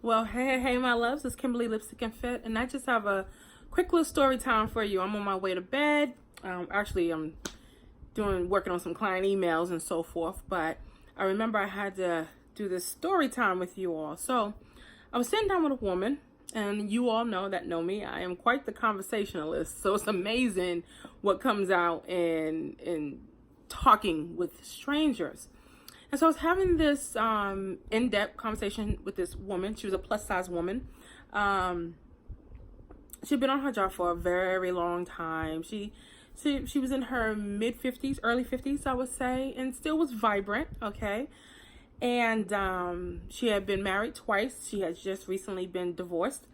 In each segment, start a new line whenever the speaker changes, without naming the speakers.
Well, hey, my loves, it's Kimberly Lipstick and Fit, and I just have a quick little story time for you. I'm on my way to bed. I'm working on some client emails and so forth, but I remember I had to do this story time with you all. So I was sitting down with a woman, and you all know me. I am quite the conversationalist, so it's amazing what comes out in talking with strangers. And so I was having this in-depth conversation with this woman. She was a plus-size woman. She'd been on her job for a very long time. She was in her mid-50s, early 50s, I would say, and still was vibrant, okay? And she had been married twice. She had just recently been divorced.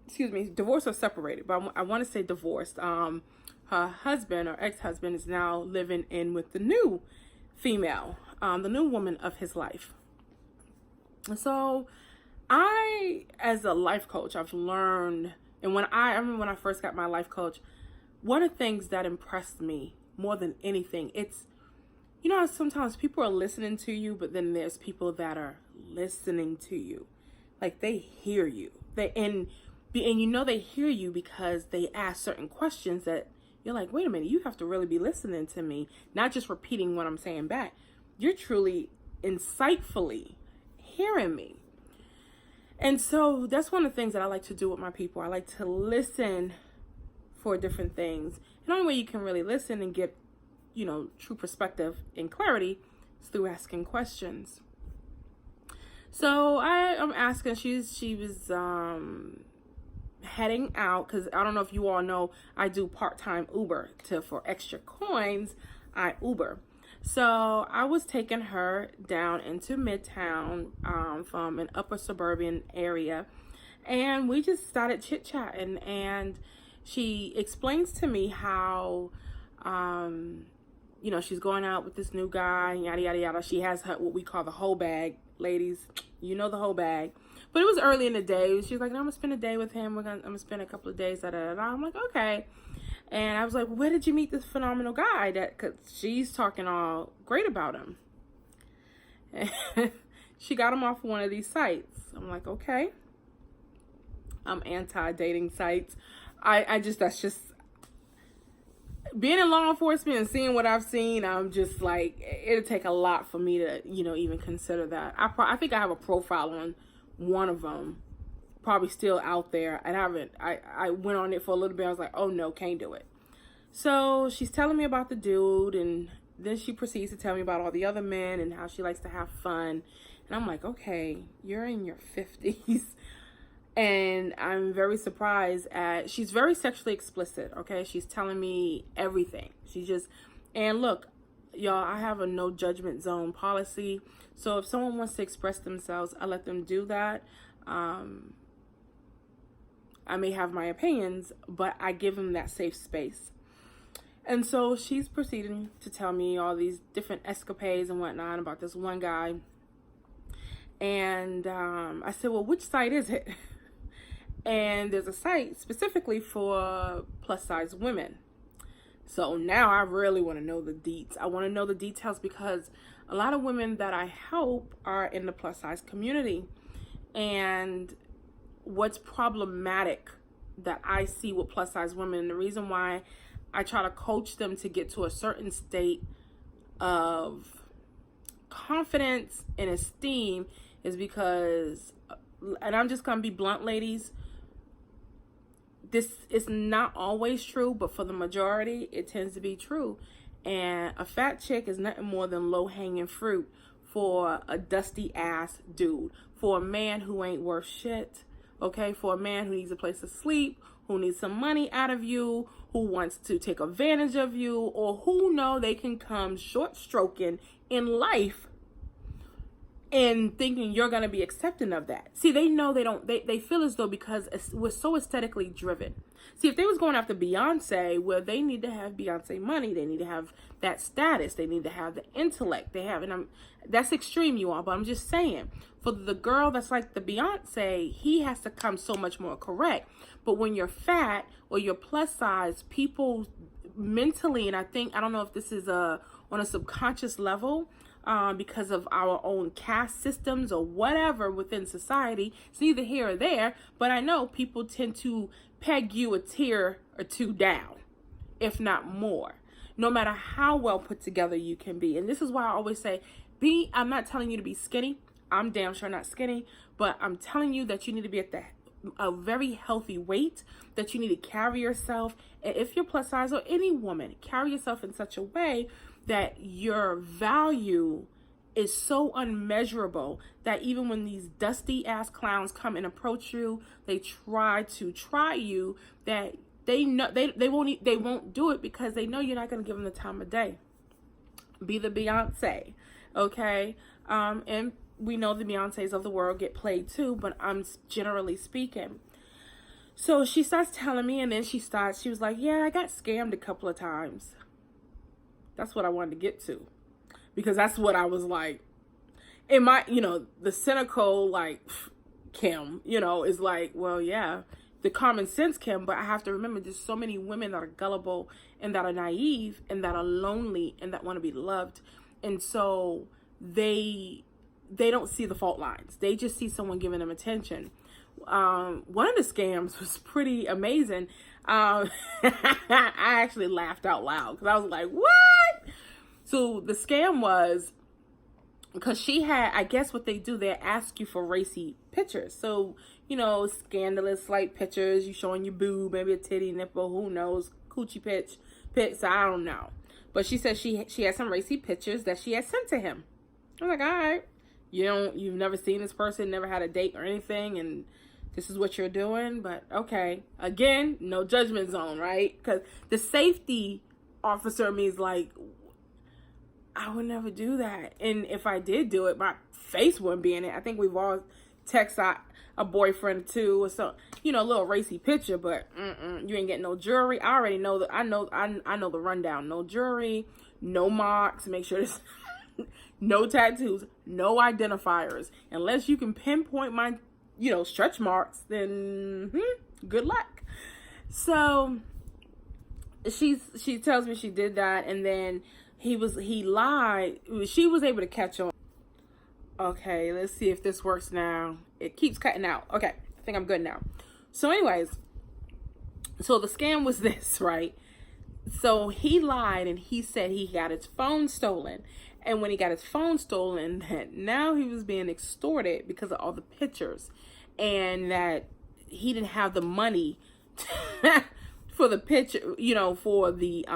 Excuse me, divorced or separated, but I want to say divorced. Her husband or ex-husband is now living in with the new female, the new woman of his life. And so I, as a life coach, I've learned, and I remember when I first got my life coach, one of the things that impressed me more than anything, it's, sometimes people are listening to you, but then there's people that are listening to you. Like, they hear you. They hear you because they ask certain questions that you're like, wait a minute, you have to really be listening to me, not just repeating what I'm saying back. You're truly insightfully hearing me. And so that's one of the things that I like to do with my people. I like to listen for different things. And the only way you can really listen and get, true perspective and clarity is through asking questions. So I'm asking, she was heading out, because I don't know if you all know, I do part-time Uber for extra coins. I Uber. So I was taking her down into Midtown from an upper suburban area, and we just started chit-chatting, and she explains to me how she's going out with this new guy, yada yada yada. She has what we call the whole bag, ladies, the whole bag. But it was early in the day. She was like, no, I'm gonna spend a day with him. I'm gonna spend a couple of days, da da da. I'm like, okay. And I was like, where did you meet this phenomenal guy? Cause she's talking all great about him. And she got him off one of these sites. I'm like, okay. I'm anti-dating sites. That's just, being in law enforcement and seeing what I've seen, I'm just like, it'll take a lot for me to, even consider that. I think I have a profile on one of them, probably still out there. I went on it for a little bit. I was like, oh no, can't do it. So she's telling me about the dude, and then she proceeds to tell me about all the other men and how she likes to have fun. And I'm like, okay, you're in your 50s. And I'm very surprised she's very sexually explicit, okay? She's telling me everything. And look, y'all, I have a no judgment zone policy. So if someone wants to express themselves, I let them do that. I may have my opinions, but I give them that safe space. And so she's proceeding to tell me all these different escapades and whatnot about this one guy. And I said, well, which site is it? And there's a site specifically for plus size women. So now I really want to know the deets. I want to know the details because a lot of women that I help are in the plus size community. And what's problematic that I see with plus size women, and the reason why I try to coach them to get to a certain state of confidence and esteem, is because, and I'm just going to be blunt, ladies, this is not always true, but for the majority, it tends to be true. And a fat chick is nothing more than low-hanging fruit for a dusty ass dude, for a man who ain't worth shit, okay? For a man who needs a place to sleep, who needs some money out of you, who wants to take advantage of you, or who know they can come short stroking in life and thinking you're going to be accepting of that. See, they know they feel as though, because we're so aesthetically driven. See, if they was going after Beyonce, well, they need to have Beyonce money. They need to have that status. They need to have the intellect. That's extreme, you all, but I'm just saying, for the girl that's like the Beyonce, he has to come so much more correct. But when you're fat or you're plus size, people mentally, and I don't know if this is on a subconscious level, because of our own caste systems or whatever within society. It's neither here or there, but I know people tend to peg you a tier or two down, if not more, no matter how well put together you can be. And this is why I always say, I'm not telling you to be skinny. I'm damn sure not skinny, but I'm telling you that you need to be at a very healthy weight, that you need to carry yourself. And if you're plus size, or any woman, carry yourself in such a way that your value is so unmeasurable that even when these dusty ass clowns come and approach you, they try you, that they know they won't do it because they know you're not going to give them the time of day. Be the Beyonce. Okay, and we know the Beyoncés of the world get played too, but I'm generally speaking. So she starts telling me, and then she was like, yeah, I got scammed a couple of times. That's what I wanted to get to, because that's what I was like, in my, the cynical, like, Kim, is like, well, yeah, the common sense Kim, but I have to remember there's so many women that are gullible and that are naive and that are lonely and that want to be loved. And so they don't see the fault lines. They just see someone giving them attention. One of the scams was pretty amazing. I actually laughed out loud because I was like, what? So the scam was, because she had, I guess what they do, they ask you for racy pictures. So, scandalous, like, pictures, you showing your boob, maybe a titty, nipple, who knows, coochie pics, I don't know. But she said she had some racy pictures that she had sent to him. I'm like, all right, you've never seen this person, never had a date or anything, and this is what you're doing. But okay, again, no judgment zone, right? Because the safety officer means like, I would never do that. And if I did do it, my face wouldn't be in it. I think we've all texted a boyfriend too, or so, a little racy picture, but you ain't getting no jewelry. I already know that. I know the rundown. No jewelry, no marks. Make sure there's no tattoos, no identifiers. Unless you can pinpoint my, stretch marks, then good luck. So she tells me she did that, and then he lied. She was able to catch on. Okay, let's see if this works now. It keeps cutting out. Okay, I think I'm good now. So anyways, so the scam was this, right? So he lied and he said he got his phone stolen. And when he got his phone stolen, that now he was being extorted because of all the pictures. And that he didn't have the money for the picture, for the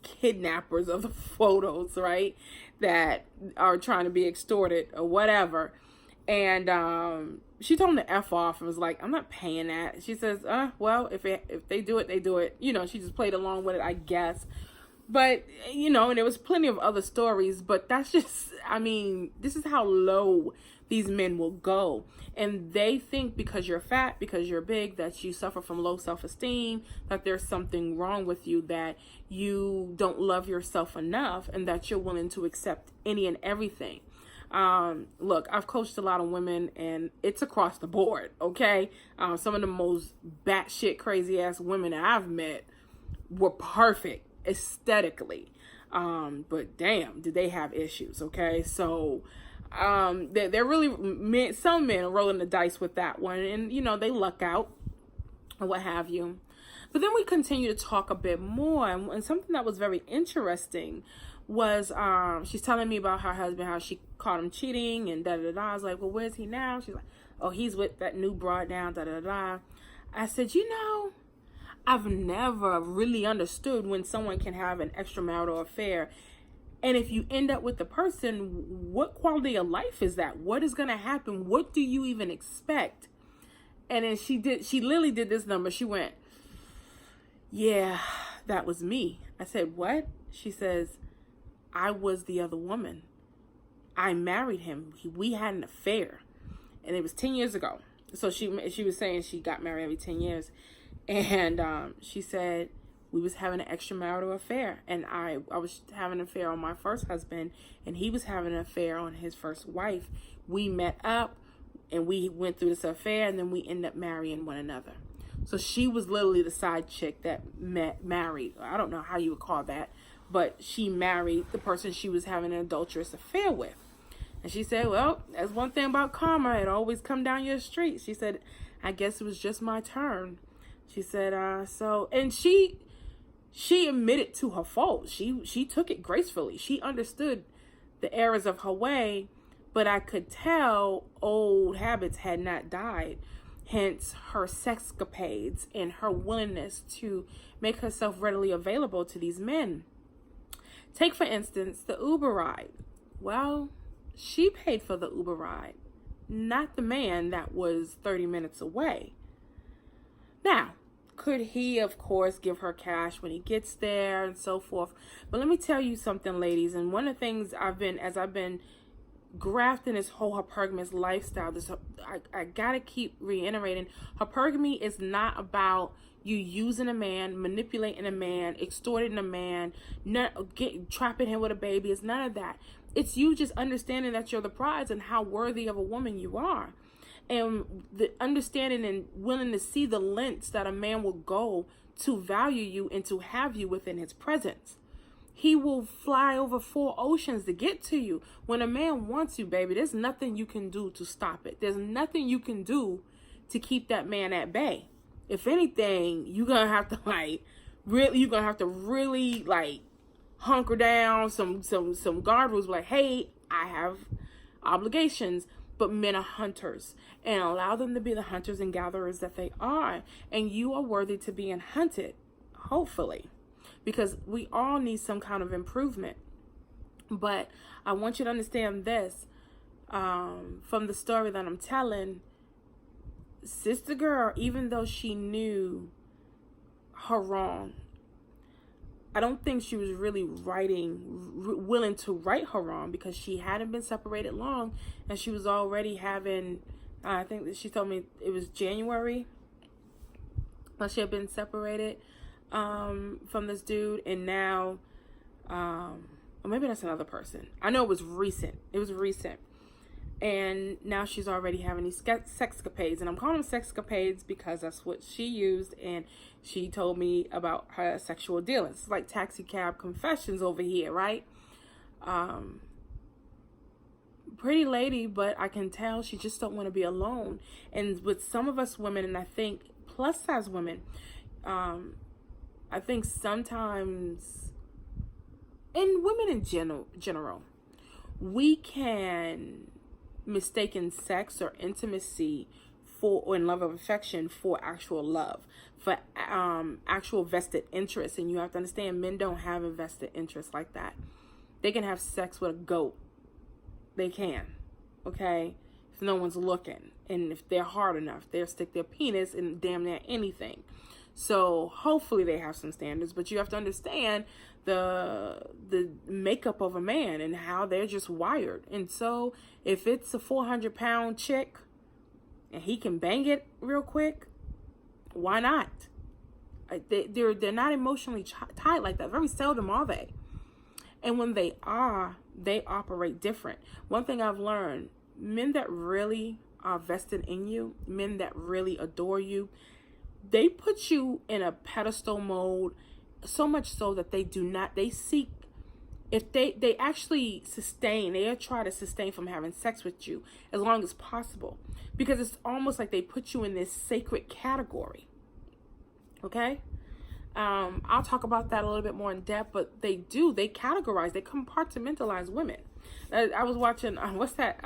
kidnappers of the photos, right? That are trying to be extorted or whatever. And she told him to F off and was like, I'm not paying that. She says, well, if they do it, they do it. She just played along with it, I guess. But, and there was plenty of other stories, but that's just, this is how low these men will go. And they think because you're fat, because you're big, that you suffer from low self-esteem, that there's something wrong with you, that you don't love yourself enough, and that you're willing to accept any and everything. Look, I've coached a lot of women, and it's across the board, okay? Some of the most batshit crazy ass women that I've met were perfect aesthetically. But damn, did they have issues, okay? So they're really, some men are rolling the dice with that one, and they luck out or what have you. But then we continue to talk a bit more, and something that was very interesting was she's telling me about her husband, how she caught him cheating and da-da-da. I was like, well, where's he now? She's like, oh, he's with that new broad now, da-da-da. I said, I've never really understood when someone can have an extramarital affair. And if you end up with the person, what quality of life is that? What is going to happen? What do you even expect? And then she literally did this number. She went, yeah, that was me. I said, what? She says, I was the other woman. I married him. We had an affair. And it was 10 years ago. So she was saying she got married every 10 years. And she said, we was having an extramarital affair. And I was having an affair on my first husband. And he was having an affair on his first wife. We met up. And we went through this affair. And then we ended up marrying one another. So she was literally the side chick that married. I don't know how you would call that. but she married the person she was having an adulterous affair with. And she said, well, that's one thing about karma. It always come down your street. She said, I guess it was just my turn. She said, and she admitted to her fault. She took it gracefully. She understood the errors of her way, but I could tell old habits had not died. Hence her sexcapades and her willingness to make herself readily available to these men. Take, for instance, the Uber ride. Well, she paid for the Uber ride, not the man that was 30 minutes away. Now, could he, of course, give her cash when he gets there and so forth? But let me tell you something, ladies. And one of the things I've been grafting this whole hypergamous lifestyle, I gotta keep reiterating, hypergamy is not about you using a man, manipulating a man, extorting a man, trapping him with a baby. It's none of that. It's you just understanding that you're the prize and how worthy of a woman you are. And the understanding and willing to see the lengths that a man will go to value you and to have you within his presence. He will fly over 4 oceans to get to you. When a man wants you, baby, there's nothing you can do to stop it. There's nothing you can do to keep that man at bay. If anything, you're going to have to really hunker down, some guardrails, like, hey, I have obligations. But men are hunters, and allow them to be the hunters and gatherers that they are. And you are worthy to being hunted, hopefully, because we all need some kind of improvement. But I want you to understand this, from the story that I'm telling, sister girl, even though she knew her wrong, I don't think she was really willing to right her wrong, because she hadn't been separated long, and she was already having, I think that she told me it was January when she had been separated from this dude, and now, or maybe that's another person. I know it was recent. And now she's already having these sexcapades. And I'm calling them sexcapades because that's what she used. And she told me about her sexual dealings. It's like taxi cab confessions over here, right? Pretty lady, but I can tell she just don't want to be alone. And with some of us women, and I think plus size women, I think sometimes, and women in general, we can mistaken sex or intimacy or in love of affection for actual love, for actual vested interest. And you have to understand, men don't have a vested interest like that. They can have sex with a goat. They can, okay? If no one's looking. And if they're hard enough, they'll stick their penis in damn near anything. So hopefully they have some standards, but you have to understand the makeup of a man and how they're just wired. And so if it's a 400-pound chick and he can bang it real quick, why not? They're not emotionally tied like that. Very seldom are they. And when they are, they operate different. One thing I've learned, men that really are vested in you, men that really adore you, they put you in a pedestal mode, so much so that they seek, if they actually they'll try to sustain from having sex with you as long as possible, because it's almost like they put you in this sacred category. Okay? I'll talk about that a little bit more in depth, but they categorize, they compartmentalize women. I was watching, what's that,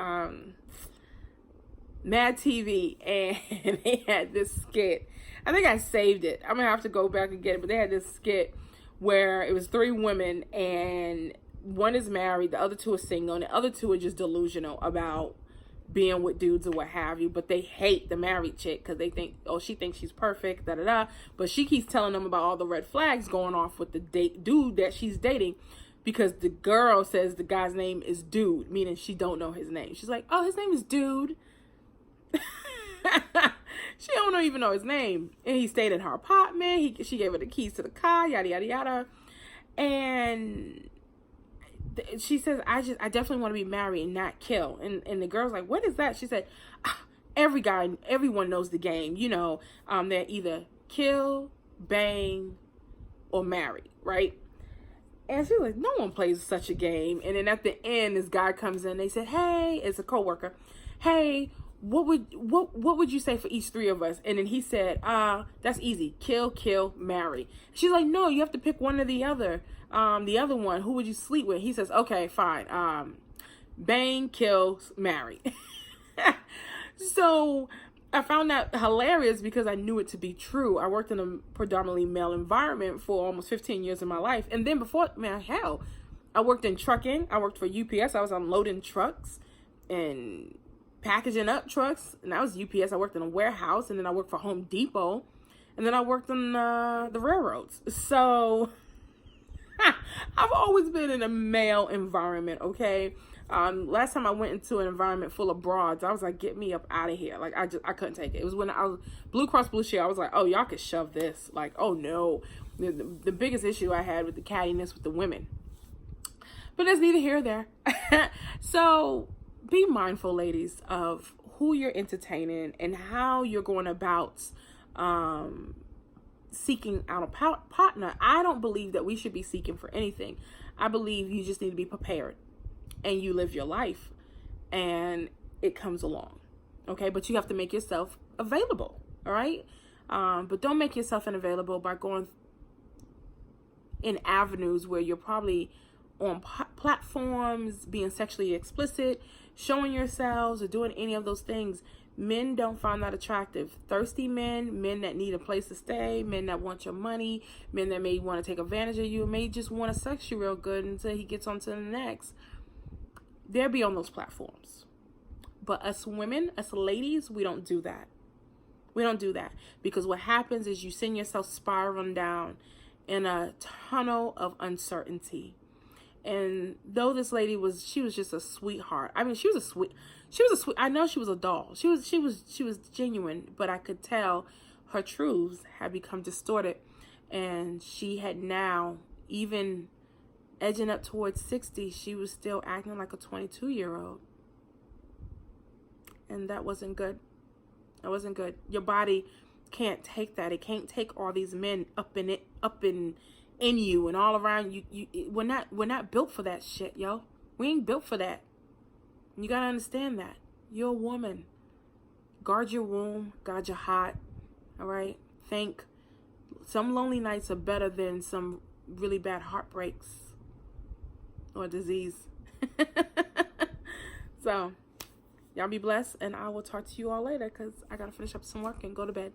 Mad TV, and they had this skit. I think I saved it. I'm gonna have to go back and get it, but they had this skit where it was 3 women, and one is married, the other 2 are single, and the other 2 are just delusional about being with dudes or what have you, but they hate the married chick because they think, oh, she thinks she's perfect, but she keeps telling them about all the red flags going off with the dude that she's dating, because the girl says the guy's name is Dude, meaning she don't know his name. She's like, oh, his name is Dude. She don't even know his name. And he stayed in her apartment. She gave her the keys to the car, yada, yada, yada. And she says, I definitely want to be married and not kill. And the girl's like, what is that? She said, everyone knows the game. You know, they're either kill, bang, or marry, right? And she's like, no one plays such a game. And then at the end, this guy comes in. They said, hey, it's a coworker. Hey, what would you say for each three of us? And then he said, that's easy. Kill, marry. She's like, no, you have to pick one or the other. The other one, who would you sleep with? He says, okay, fine. Bang, kill, marry. So I found that hilarious because I knew it to be true. I worked in a predominantly male environment for almost 15 years of my life. And then before, man, hell, I worked in trucking. I worked for UPS. I was unloading trucks and packaging up trucks. And that was UPS. I worked in a warehouse. And then I worked for Home Depot. And then I worked on the railroads. So I've always been in a male environment, okay? Last time I went into an environment full of broads, I was like, get me up out of here. Like, I couldn't take it. It was when I was Blue Cross Blue Shield. I was like, oh, y'all could shove this. Like, oh no. The biggest issue I had with the cattiness with the women. But that's neither here nor there. So be mindful, ladies, of who you're entertaining and how you're going about seeking out a partner. I don't believe that we should be seeking for anything. I believe you just need to be prepared. And you live your life and it comes along. Okay. But you have to make yourself available. All right. But don't make yourself unavailable by going in avenues where you're probably on platforms, being sexually explicit, showing yourselves, or doing any of those things. Men don't find that attractive. Thirsty men that need a place to stay, men that want your money, men that may want to take advantage of you, may just want to sex you real good until he gets on to the next. They'll be on those platforms. But us women, us ladies, we don't do that. We don't do that. Because what happens is you send yourself spiraling down in a tunnel of uncertainty. And though this lady she was just a sweetheart. I mean, she was a sweet, I know she was a doll. She was genuine, but I could tell her truths had become distorted. And she had now, even edging up towards 60, she was still acting like a 22-year-old. And that wasn't good. That wasn't good. Your body can't take that. It can't take all these men up in you and all around you. We're not built for that shit, yo. We ain't built for that. You gotta understand that. You're a woman. Guard your womb, guard your heart. All right? Some lonely nights are better than some really bad heartbreaks or disease. So, y'all be blessed, and I will talk to you all later because I got to finish up some work and go to bed.